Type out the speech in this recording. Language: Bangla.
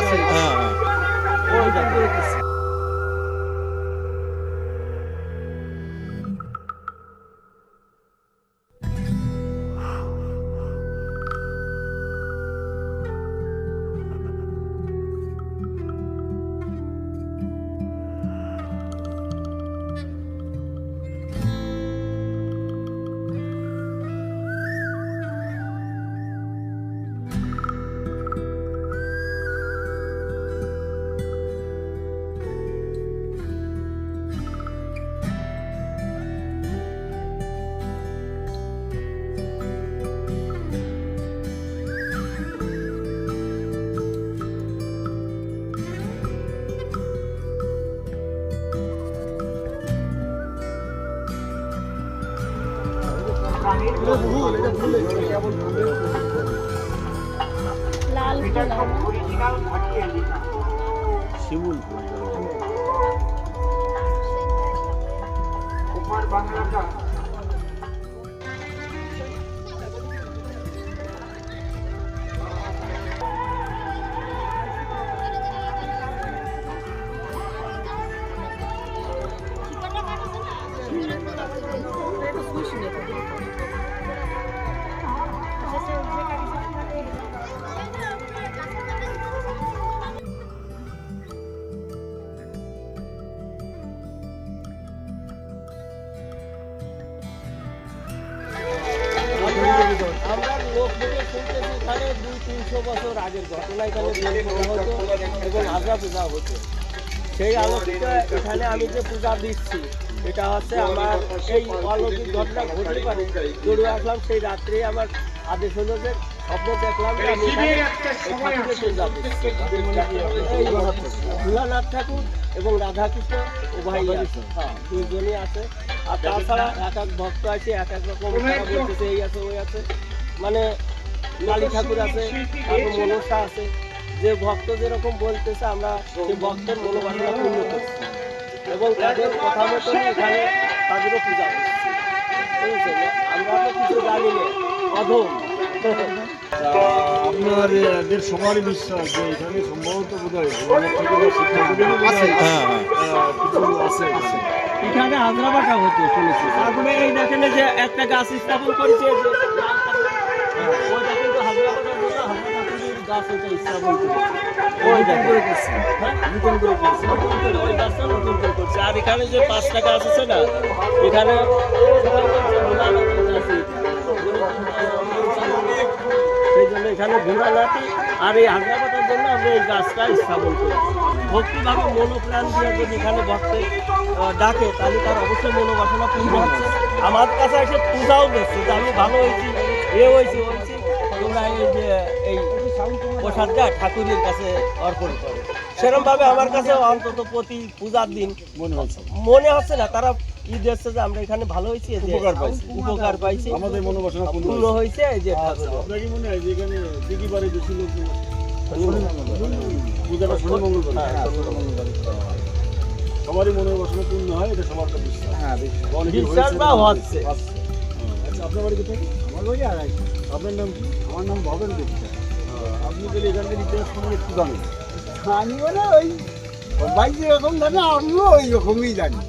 আছে। হ্যাঁ হ্যাঁ লাল শিমুল আমরা লোক মুখে শুনতেছি এখানে 200-300 বছর আগের ঘটনা এখানে হতো এবং হাজরা পূজা হতো। সেই আলোকিত এখানে আমি যে পূজা দিচ্ছি এটা হচ্ছে আমার এই অলৌকিক ঘটনা ঘটতে পারে দৌড়ে আসলাম। সেই রাত্রে আমার আদেশ হলো যে স্বপ্ন দেখলাম যে আমি পূজা দিচ্ছি। ভোলানাথ ঠাকুর এবং রাধাকৃষ্ণ উভয় দুইজনই আছে। আর তাছাড়া এক এক ভক্ত আছে, এক এক রকম তারা বলতেছে এই আছে ওই আছে, মানে কালী ঠাকুর আছে, তারপর মনসা আছে। যে ভক্ত যেরকম বলতেছে আমরা সেই ভক্তের মনোবাসনা পূর্ণ করছি এবং তাদের কথা মতন এখানে তাদেরও পূজা করছি। বুঝছেন, আমরা তো কিছু জানি না, অধম। আপনাদের সবারই বিশ্বাস যে এখানে সম্ভবত বোধহয় এখানে হাজরা বাটা হতো শুনেছি। তারপরে এই দেখেন যে একটা গাছ স্থাপন করেছে, ওইটা কিন্তু হাজরা বাটার জন্য হাজরা ঠাকুরের গাছ ওইটা স্থাপন করেছে। ওই গাছটা নতুন করে করছে। আর এখানে যে 5টা গাছ আছে না, এখানে সেই জন্য এখানে ভোলানাথই আর এই হাজরা বাটার জন্য আমরা এই গাছটা স্থাপন করেছি। ভক্তিভাবে মনোপ্রাণ দিয়ে যদি এখানে ভক্তে ডাকে তাহলে তার অবশ্যই মনোবাসনা পূর্ণ হচ্ছে। আমার কাছে এসে পূজাও দিচ্ছে যে আমি ভালো হয়েছি, হয়েছি তোমরা এই যে এই প্রসাদটা ঠাকুরের কাছে অর্পণ করে। সেরকমভাবে আমার কাছে অন্তত প্রতি পূজার দিন মনে হচ্ছে না তারা কি দিচ্ছে যে আমরা এখানে ভালো হয়েছি, উপকার পাইছি, আমাদের মনোবাসনা পূর্ণ হয়েছে। এই যে আপনার কি মনে হয় যে এখানে দিকিবারে যে ছিল পূজাটা শনি মঙ্গলবার, সবারই মনোবাসনা পূর্ণ হয়, এটা সবার একটা বিশ্বাস। বিশ্বাস বা হচ্ছে। আচ্ছা, আপনার বাড়ি কোথায়? আমার বাড়ি আড়াই। আপনার নাম কি? আমার নাম ভবেন দেবতা। আপনি তাহলে এখানকার ইতিহাস সম্বন্ধে একটু জানেন? আমি বলে ওই সবাই যেরকম জানে আমিও ওই রকমই জানি।